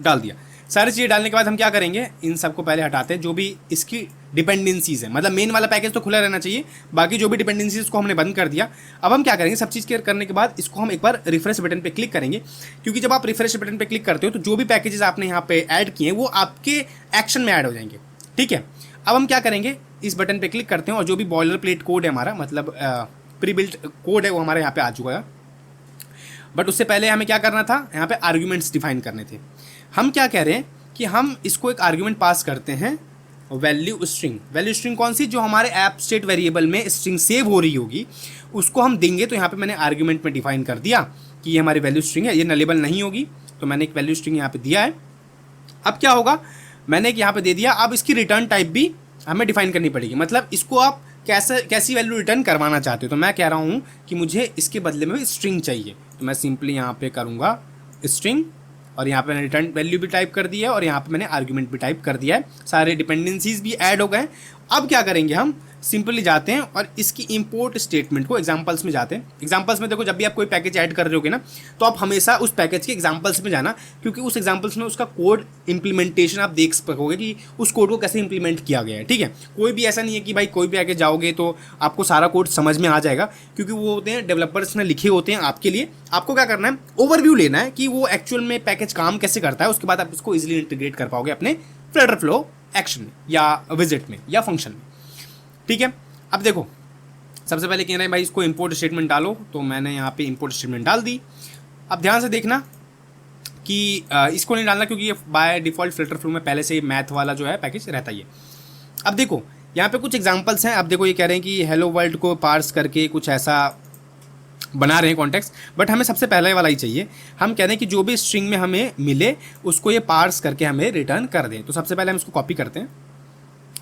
डाल दिया। सारी चीज़ें डालने के बाद हम क्या करेंगे, इन सबको पहले हटाते हैं जो भी इसकी डिपेंडेंसीज है, मतलब मेन वाला पैकेज तो खुला रहना चाहिए, बाकी जो भी डिपेंडेंसीज को हमने बंद कर दिया। अब हम क्या करेंगे, सब चीज़ क्लियर करने के बाद इसको हम एक बार रिफ्रेश बटन पे क्लिक करेंगे, क्योंकि जब आप रिफ्रेश बटन पे क्लिक करते हो तो जो भी पैकेजेस आपने यहाँ पे ऐड किए हैं वो आपके एक्शन में ऐड हो जाएंगे, ठीक है। अब हम क्या करेंगे, इस बटन पर क्लिक करते हैं और जो भी बॉयलर प्लेट कोड है हमारा, मतलब प्री बिल्ट कोड है, वो हमारे यहाँ पे आ चुका है। बट उससे पहले हमें क्या करना था, यहाँ पे आर्ग्यूमेंट्स डिफाइन करने थे। हम क्या कह रहे हैं कि हम इसको एक आर्ग्यूमेंट पास करते हैं, वैल्यू स्ट्रिंग। वैल्यू स्ट्रिंग कौन सी, जो हमारे ऐप स्टेट वेरिएबल में स्ट्रिंग सेव हो रही होगी उसको हम देंगे। तो यहाँ पे मैंने आर्ग्यूमेंट में डिफाइन कर दिया कि ये हमारी वैल्यू स्ट्रिंग है, ये नलेबल नहीं होगी, तो मैंने एक वैल्यू स्ट्रिंग यहाँ पे दिया है। अब क्या होगा, मैंने एक यहाँ पे दे दिया, अब इसकी रिटर्न टाइप भी हमें डिफाइन करनी पड़ेगी, मतलब इसको आप कैसी वैल्यू रिटर्न करवाना चाहते हो। तो मैं कह रहा हूँ कि मुझे इसके बदले में स्ट्रिंग चाहिए, तो मैं सिंपली यहाँ पे करूँगा स्ट्रिंग, और यहाँ पे मैंने रिटर्न वैल्यू भी टाइप कर दिया है और यहाँ पे मैंने आर्ग्यूमेंट भी टाइप कर दिया है, सारे डिपेंडेंसीज भी ऐड हो गए। अब क्या करेंगे, हम सिंपली जाते हैं और इसकी इंपोर्ट स्टेटमेंट को एग्जांपल्स में जाते हैं। एग्जांपल्स में देखो, जब भी आप कोई पैकेज ऐड कर रहे होगे ना, तो आप हमेशा उस पैकेज के एग्जांपल्स में जाना, क्योंकि उस एग्जांपल्स में उसका कोड इंप्लीमेंटेशन आप देख सकोगे कि उस कोड को कैसे इंप्लीमेंट किया गया है। ठीक है, कोई भी ऐसा नहीं है कि भाई कोई भी पैकेज जाओगे तो आपको सारा कोड समझ में आ जाएगा, क्योंकि वो होते हैं डेवलपर्स ने लिखे होते हैं आपके लिए। आपको क्या करना है, ओवरव्यू लेना है कि वो एक्चुअल में पैकेज काम कैसे करता है, उसके बाद आप इसको इजीली इंटीग्रेट कर पाओगे अपने फ्लटर फ्लो एक्शन में या विजिट में या फंक्शन में। ठीक है, अब देखो सबसे पहले कह रहे हैं भाई इसको इंपोर्ट स्टेटमेंट डालो, तो मैंने यहाँ पे इंपोर्ट स्टेटमेंट डाल दी। अब ध्यान से देखना कि इसको नहीं डालना, क्योंकि ये बाय डिफ़ॉल्ट फिल्टर फ्लो में पहले से ही मैथ वाला जो है पैकेज रहता ही है। अब देखो यहाँ पे कुछ एग्जांपल्स हैं। अब देखो ये कह रहे हैं कि हेलो वर्ल्ड को पार्स करके कुछ ऐसा बना रहे हैं कॉन्टेक्स्ट, बट हमें सबसे पहले वाला ही चाहिए। हम कह रहे हैं कि जो भी स्ट्रिंग में हमें मिले उसको ये पार्स करके हमें रिटर्न कर दें। तो सबसे पहले हम इसको कॉपी करते हैं,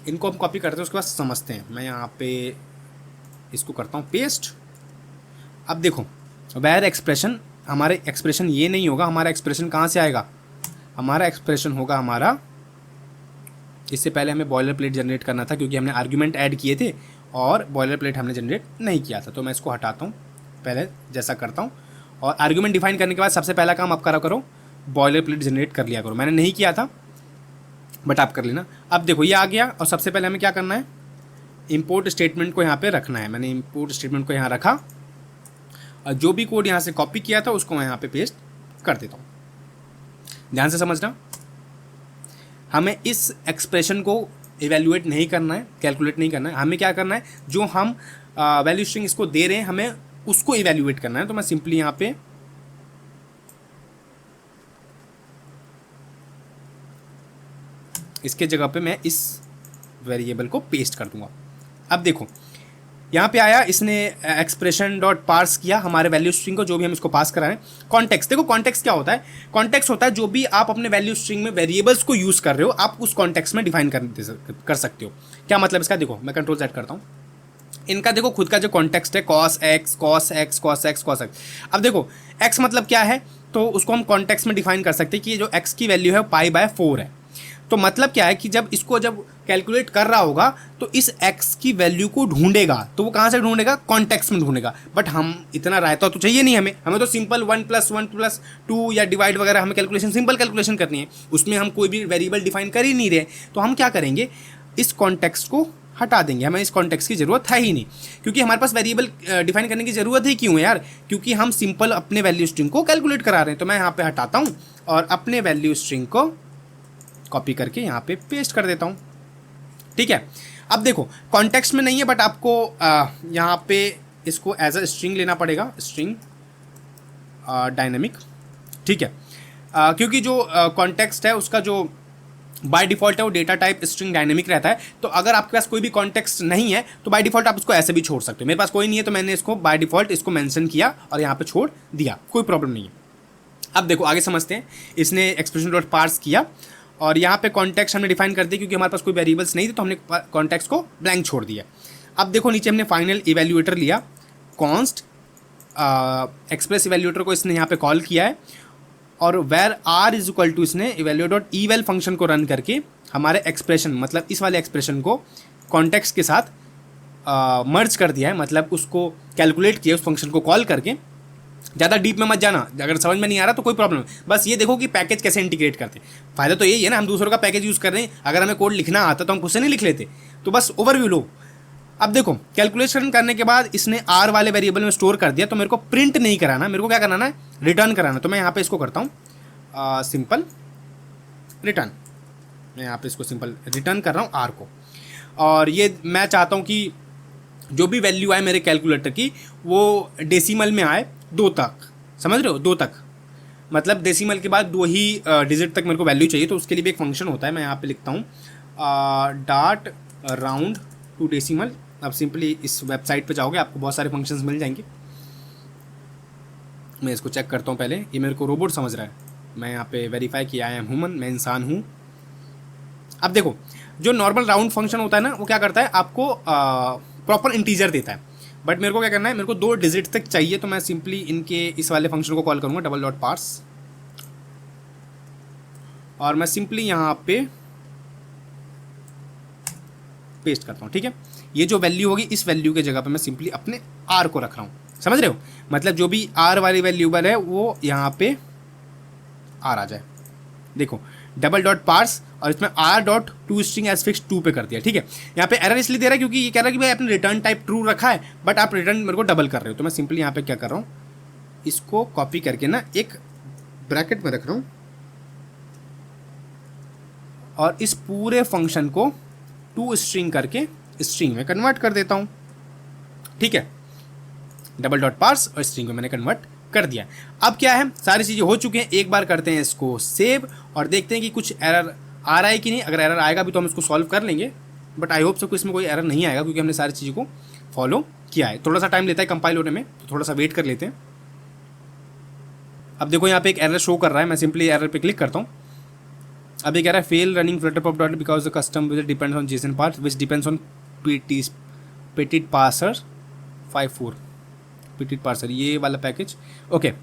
इनको हम कॉपी करते हैं, उसके बाद समझते हैं। मैं यहाँ पे इसको करता हूँ पेस्ट। अब देखो वेयर एक्सप्रेशन, हमारे एक्सप्रेशन ये नहीं होगा, हमारा एक्सप्रेशन कहाँ से आएगा, हमारा एक्सप्रेशन होगा हमारा, इससे पहले हमें बॉयलर प्लेट जनरेट करना था क्योंकि हमने आर्ग्यूमेंट ऐड किए थे और बॉयलर प्लेट हमने जनरेट नहीं किया था। तो मैं इसको हटाता हूँ, पहले जैसा करता हूँ, और आर्ग्यूमेंट डिफाइन करने के बाद सबसे पहला काम आप करो बॉयलर प्लेट जनरेट कर लिया करो। मैंने नहीं किया था बट आप कर लेना। अब देखो ये आ गया, और सबसे पहले हमें क्या करना है, इंपोर्ट स्टेटमेंट को यहाँ पे रखना है। मैंने इंपोर्ट स्टेटमेंट को यहाँ रखा और जो भी कोड यहाँ से कॉपी किया था उसको मैं यहाँ पे पेस्ट कर देता हूँ। ध्यान से समझना, हमें इस एक्सप्रेशन को इवेल्युएट नहीं करना है, कैलकुलेट नहीं करना है, हमें क्या करना है, जो हम वैल्यू स्ट्रिंग इसको दे रहे हैं हमें उसको इवेल्युएट करना है। तो मैं सिंपली यहाँ पे इसके जगह पे मैं इस वेरिएबल को पेस्ट कर दूंगा। अब देखो यहाँ पे आया, इसने एक्सप्रेशन डॉट पार्स किया हमारे वैल्यू स्ट्रिंग को, जो भी हम इसको पास करा रहे हैं। कॉन्टेक्स्ट, देखो कॉन्टेक्स्ट क्या होता है, कॉन्टेक्स्ट होता है जो भी आप अपने वैल्यू स्ट्रिंग में वेरिएबल्स को यूज़ कर रहे हो आप उस कॉन्टेक्स्ट में डिफाइन कर सकते हो। क्या मतलब इसका, देखो मैं कंट्रोल सेट करता हूँ, इनका देखो खुद का जो कॉन्टेक्स्ट है cos x cos x cos x cos x. अब देखो एक्स मतलब क्या है, तो उसको हम कॉन्टेक्स्ट में डिफाइन कर सकते हैं कि जो एक्स की वैल्यू है π/4 है। तो मतलब क्या है कि जब कैलकुलेट कर रहा होगा तो इस x की वैल्यू को ढूंढेगा, तो वो कहाँ से ढूंढेगा, कॉन्टेक्स्ट में ढूंढेगा। बट हम इतना रायता तो चाहिए नहीं, हमें तो सिंपल 1+1+2 या डिवाइड वगैरह हमें कैलकुलेशन, सिंपल कैलकुलेशन करनी है, उसमें हम कोई भी वेरिएबल डिफाइन कर ही नहीं रहे। तो हम क्या करेंगे, इस कॉन्टेक्स्ट को हटा देंगे, हमें इस कॉन्टेक्स्ट की ज़रूरत है ही नहीं, क्योंकि हमारे पास वेरिएबल डिफाइन करने की ज़रूरत ही क्यों है यार, क्योंकि हम सिंपल अपने वैल्यू स्ट्रिंग को कैलकुलेट करा रहे हैं। तो मैं यहाँ पे हटाता हूँ और अपने वैल्यू स्ट्रिंग को कॉपी करके यहाँ पे पेस्ट कर देता हूँ। ठीक है, अब देखो कॉन्टेक्स्ट में नहीं है बट आपको यहाँ पे इसको एज अ स्ट्रिंग लेना पड़ेगा, स्ट्रिंग डायनेमिक। ठीक है, क्योंकि जो कॉन्टेक्स्ट है उसका जो बाय डिफ़ॉल्ट है वो डेटा टाइप स्ट्रिंग डायनेमिक रहता है। तो अगर आपके पास कोई भी कॉन्टेक्स्ट नहीं है तो बाय डिफ़ॉल्ट आप इसको ऐसे भी छोड़ सकते हो। मेरे पास कोई नहीं है तो मैंने इसको बाय डिफ़ॉल्ट इसको मेंशन किया और यहाँ पे छोड़ दिया, कोई प्रॉब्लम नहीं है। अब देखो आगे समझते हैं, इसने एक्सप्रेशन डॉट पार्स किया और यहाँ पे कॉन्टेक्स्ट हमने डिफाइन कर दिया, क्योंकि हमारे पास कोई वेरिएबल्स नहीं थे तो हमने कॉन्टेक्स्ट को ब्लैंक छोड़ दिया। अब देखो नीचे हमने फाइनल इवेल्यूएटर लिया, कॉन्स्ट एक्सप्रेस इवेल्यूएटर को इसने यहाँ पे कॉल किया है, और var r is equal to इसने इवेल्यूएट डॉट ईवेल फंक्शन को रन करके हमारे एक्सप्रेशन, मतलब इस वाले एक्सप्रेशन को कॉन्टेक्स्ट के साथ मर्ज कर दिया है, मतलब उसको कैलकुलेट किया उस फंक्शन को कॉल करके। ज़्यादा डीप में मत जाना, अगर समझ में नहीं आ रहा तो कोई प्रॉब्लम नहीं, बस ये देखो कि पैकेज कैसे इंटीग्रेट करते हैं। फ़ायदा तो यही है ना, हम दूसरों का पैकेज यूज़ कर रहे हैं, अगर हमें कोड लिखना आता तो हम खुद से नहीं लिख लेते। तो बस ओवरव्यू लो। अब देखो कैलकुलेशन करने के बाद इसने आर वाले वेरिएबल में स्टोर कर दिया, तो मेरे को प्रिंट नहीं कराना, मेरे को क्या कराना है, रिटर्न कराना। तो मैं यहाँ पर इसको करता हूँ सिंपल रिटर्न, मैं यहाँ पर इसको सिंपल रिटर्न कर रहा हूँ आर को, और ये मैं चाहता हूँ कि जो भी वैल्यू आए मेरे कैलकुलेटर की वो डेसिमल में आए 2 तक, समझ रहे हो, 2 तक, मतलब डेसिमल के बाद 2 ही डिजिट तक मेरे को वैल्यू चाहिए। तो उसके लिए भी एक फंक्शन होता है, मैं यहाँ पे लिखता हूँ डॉट राउंड टू डेसिमल। अब सिंपली इस वेबसाइट पे जाओगे आपको बहुत सारे फंक्शंस मिल जाएंगे। मैं इसको चेक करता हूँ पहले, ये मेरे को रोबोट समझ रहा है, मैं यहाँ पे वेरीफाई किया है ह्यूमन, मैं इंसान हूँ। अब देखो जो नॉर्मल राउंड फंक्शन होता है ना, वो क्या करता है, आपको प्रॉपर इंटीजर देता है, बट मेरे को क्या करना है, मेरे को 2 डिजिट तक चाहिए, तो मैं सिंपली इनके इस वाले फंक्शन को कॉल करूँगा डबल डॉट पार्स, और मैं सिंपली यहाँ पे पेस्ट करता हूँ। ठीक है, ये जो वैल्यू होगी इस वैल्यू के जगह पे मैं सिंपली अपने आर को रख रहा हूँ, समझ रहे हो, मतलब जो भी आर वाली वैल्यूबल है वो यहाँ पे आर आ जाए। देखो डबल डॉट पार्स और इसमें r dot to string as fix 2 पे कर दिया। ठीक है, यहाँ पे एरर इसलिए दे रहा है क्योंकि ये कह रहा है कि भाई आपने रिटर्न टाइप ट्रू रखा है, बट आप रिटर्न मेरे को डबल कर रहे हो। तो मैं सिंपली यहाँ पे क्या कर रहा हूँ, इसको कॉपी करके ना एक ब्रैकेट में रख रहा हूँ और इस पूरे फंक्शन को टू स्ट्रिंग करके स्ट्रिंग में कन्वर्ट कर देता हूँ। ठीक है, डबल डॉट पार्स और स्ट्रिंग में मैंने कन्वर्ट कर दिया। अब क्या है, सारी चीज़ें हो चुकी हैं, एक बार करते हैं इसको सेव और देखते हैं कि कुछ एरर आ रहा है कि नहीं। अगर एरर आएगा भी तो हम इसको सॉल्व कर लेंगे, बट आई होप सो कि इसमें कोई एरर नहीं आएगा क्योंकि हमने सारी चीज़ों को फॉलो किया है। थोड़ा सा टाइम लेता है कंपाइल होने में, तो थोड़ा सा वेट कर लेते हैं। अब देखो यहाँ पे एक एरर शो कर रहा है, मैं सिंपली एरर पे क्लिक करता हूँ। अब ये कह रहा है fail running flutter pub dot because the custom wiz depends on JSON part which depends on petite parser 54 petite parser, ये वाला पैकेज। ओके, ये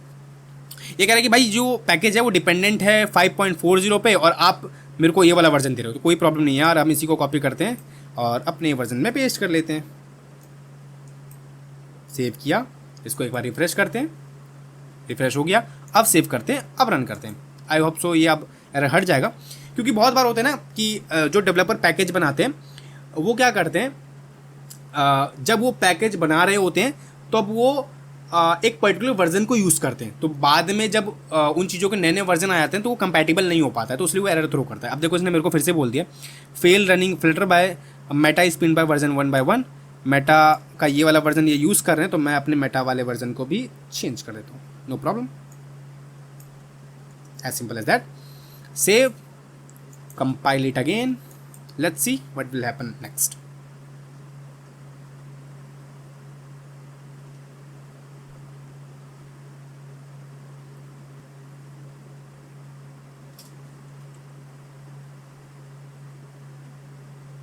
कह रहा है कि भाई जो पैकेज है वो डिपेंडेंट है 5.40 पे और आप मेरे को ये वाला वर्जन दे रहे हो, तो कोई प्रॉब्लम नहीं है यार, हम इसी को कॉपी करते हैं और अपने वर्जन में पेस्ट कर लेते हैं। सेव किया, इसको एक बार रिफ्रेश करते हैं, रिफ्रेश हो गया। अब सेव करते हैं, अब रन करते हैं। आई होप सो ये अब एरर हट जाएगा, क्योंकि बहुत बार होते हैं ना कि जो डेवलपर पैकेज बनाते हैं वो क्या करते हैं, जब वो पैकेज बना रहे होते हैं तो अब वो एक पर्टिकुलर वर्जन को यूज़ करते हैं, तो बाद में जब उन चीज़ों के नए नए वर्जन आ जाते हैं तो वो कंपैटिबल नहीं हो पाता है, तो इसलिए वो एरर थ्रो करता है। अब देखो इसने मेरे को फिर से बोल दिया fail running filter by meta spin by version 1 by 1। Meta का ये वाला वर्जन ये यूज़ कर रहे हैं, तो मैं अपने मेटा वाले वर्जन को भी चेंज कर देता हूँ, no problem, as simple as that. Save, compile it again, let's see what will happen next।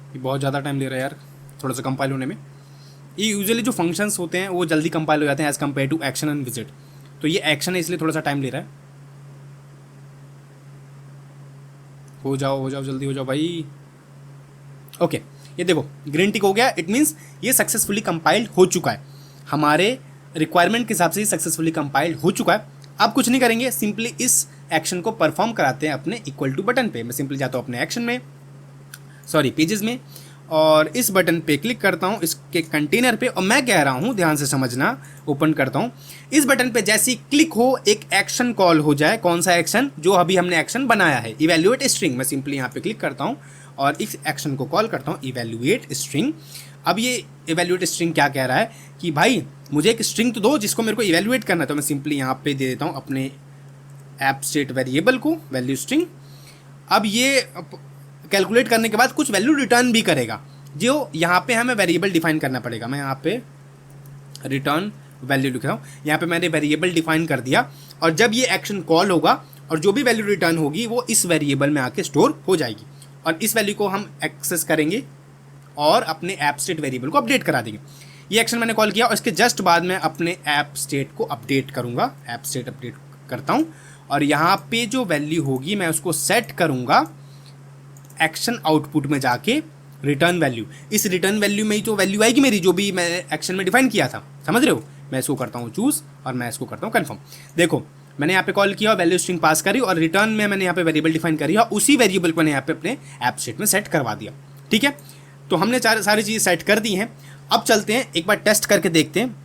ये बहुत ज़्यादा टाइम ले रहा है यार थोड़ा सा कंपाइल होने में। ये यूजुअली जो फंक्शंस होते हैं वो जल्दी कंपाइल हो जाते हैं as compare to action and visit, तो ये एक्शन है इसलिए थोड़ा सा टाइम ले रहा है। हो जाओ जल्दी हो जाओ भाई। ओके, ये देखो ग्रीन टिक हो गया, इट मीन्स ये सक्सेसफुली कंपाइल्ड हो चुका है, हमारे रिक्वायरमेंट के हिसाब से ये सक्सेसफुली कंपाइल्ड हो चुका है। अब कुछ नहीं करेंगे, सिंपली इस एक्शन को परफॉर्म कराते हैं अपने इक्वल टू बटन पे। मैं सिंपली जाता हूँ अपने एक्शन में, सॉरी पेजेस में, और इस बटन पे क्लिक करता हूँ इसके कंटेनर पे, और मैं कह रहा हूँ ध्यान से समझना, ओपन करता हूँ। इस बटन पे जैसे ही क्लिक हो एक एक्शन कॉल हो जाए, कौन सा एक्शन, जो अभी हमने एक्शन बनाया है इवैल्यूएट स्ट्रिंग। मैं सिंपली यहाँ पे क्लिक करता हूँ और इस एक्शन को कॉल करता हूँ इवैल्यूएट स्ट्रिंग। अब ये इवैल्यूएट स्ट्रिंग क्या कह रहा है कि भाई मुझे एक स्ट्रिंग तो दो जिसको मेरे को इवैल्यूएट करना है, तो मैं सिंपली यहाँ पे दे देता हूँ अपने ऐप स्टेट वेरिएबल को वैल्यू स्ट्रिंग। अब ये कैलकुलेट करने के बाद कुछ वैल्यू रिटर्न भी करेगा, जो यहाँ पे हमें वेरिएबल डिफाइन करना पड़ेगा। मैं यहाँ पे रिटर्न वैल्यू लिख रहा हूँ, यहाँ पे मैंने वेरिएबल डिफाइन कर दिया, और जब ये एक्शन कॉल होगा और जो भी वैल्यू रिटर्न होगी वो इस वेरिएबल में आके स्टोर हो जाएगी, और इस वैल्यू को हम एक्सेस करेंगे और अपने ऐप स्टेट वेरिएबल को अपडेट करा देंगे। ये एक्शन मैंने कॉल किया और इसके जस्ट बाद मैं अपने ऐप स्टेट को अपडेट करूँगा, ऐप स्टेट अपडेट करता हूँ, और यहाँ पे जो वैल्यू होगी मैं उसको सेट करूँगा एक्शन आउटपुट में जाके रिटर्न वैल्यू। इस रिटर्न वैल्यू में ही तो वैल्यू आएगी मेरी जो भी मैं एक्शन में डिफाइन किया था, समझ रहे हो। मैं इसको करता हूँ चूज़ और मैं इसको करता हूँ कन्फर्म। देखो मैंने यहाँ पे कॉल किया और वैल्यू स्ट्रिंग पास करी, और रिटर्न में मैंने यहाँ पे वेरिएबल डिफाइन करी और उसी वेरिएबल को मैंने यहाँ पे अपने ऐप स्टेट में सेट करवा दिया। ठीक है, तो हमने सारी चीज़ें सेट कर दी हैं। अब चलते हैं एक बार टेस्ट करके देखते हैं।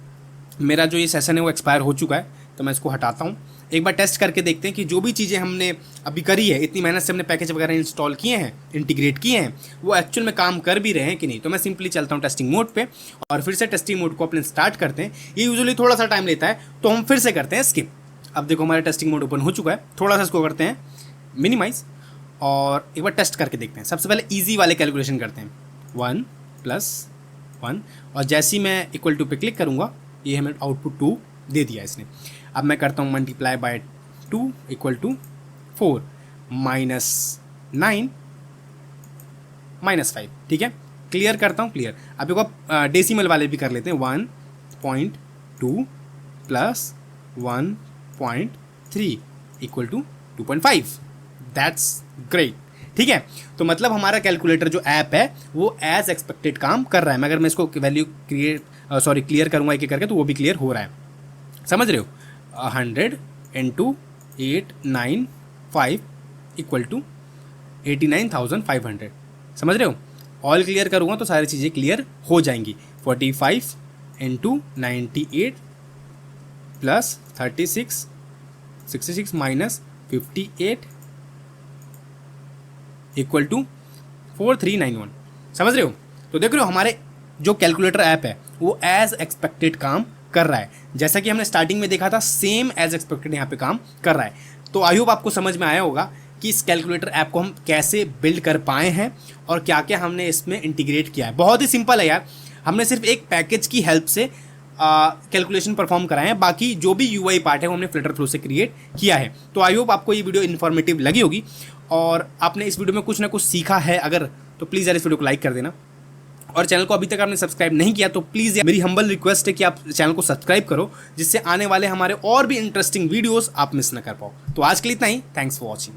मेरा जो ये सेशन है वो एक्सपायर हो चुका है, तो मैं इसको हटाता हूँ। एक बार टेस्ट करके देखते हैं कि जो भी चीज़ें हमने अभी करी है, इतनी मेहनत से हमने पैकेज वगैरह इंस्टॉल किए हैं, इंटीग्रेट किए हैं, वो एक्चुअल में काम कर भी रहे हैं कि नहीं। तो मैं सिंपली चलता हूँ टेस्टिंग मोड पे और फिर से टेस्टिंग मोड को अपने स्टार्ट करते हैं। ये यूजुअली थोड़ा सा टाइम लेता है, तो हम फिर से करते हैं स्किप। अब देखो हमारा टेस्टिंग मोड ओपन हो चुका है, थोड़ा सा इसको करते हैं मिनिमाइज और एक बार टेस्ट करके देखते हैं। सबसे पहले ईजी वाले कैलकुलेशन करते हैं, 1 + 1, और जैसे ही मैं इक्वल टू पे क्लिक करूँगा ये हमें आउटपुट 2 दे दिया इसने। अब मैं करता हूँ मल्टीप्लाई बाय 2 = 4 माइनस 9 माइनस 5। ठीक है, क्लियर करता हूँ, क्लियर। अब देखो डेसिमल वाले भी कर लेते हैं। 1.2 plus 1.3 equal to 2.5। That's great. ठीक है, तो मतलब हमारा कैलकुलेटर जो ऐप है वो एज एक्सपेक्टेड काम कर रहा है। अगर मैं इसको वैल्यू क्लियर करूँगा एक एक करके तो वो भी क्लियर हो रहा है। समझ रहे हो? 100 इंटू 895 इक्वल टू 89,500। समझ रहे हो? ऑल क्लियर करूँगा तो सारी चीज़ें क्लियर हो जाएंगी। 45 into 98 plus 36 66 minus 58 equal to 4391। समझ रहे हो? तो देख रहे हो हमारे जो कैलकुलेटर ऐप है वो एज एक्सपेक्टेड काम कर रहा है। जैसा कि हमने स्टार्टिंग में देखा था, सेम एज एक्सपेक्टेड यहाँ पे काम कर रहा है। तो आई होप आपको समझ में आया होगा कि इस कैलकुलेटर ऐप को हम कैसे बिल्ड कर पाए हैं और क्या क्या हमने इसमें इंटीग्रेट किया है। बहुत ही सिंपल है यार, हमने सिर्फ एक पैकेज की हेल्प से कैलकुलेशन परफॉर्म कराए हैं। बाकी जो भी यूआई पार्ट है वो हमने फ्लटर फ्लो से क्रिएट किया है। तो आई होप आपको ये वीडियो इन्फॉर्मेटिव लगी होगी और आपने इस वीडियो में कुछ ना कुछ सीखा है अगर, तो प्लीज़ यार इस वीडियो को लाइक कर देना। और चैनल को अभी तक आपने सब्सक्राइब नहीं किया तो प्लीज़ मेरी हम्बल रिक्वेस्ट है कि आप चैनल को सब्सक्राइब करो, जिससे आने वाले हमारे और भी इंटरेस्टिंग वीडियोस आप मिस ना कर पाओ। तो आज के लिए इतना ही। Thanks for watching.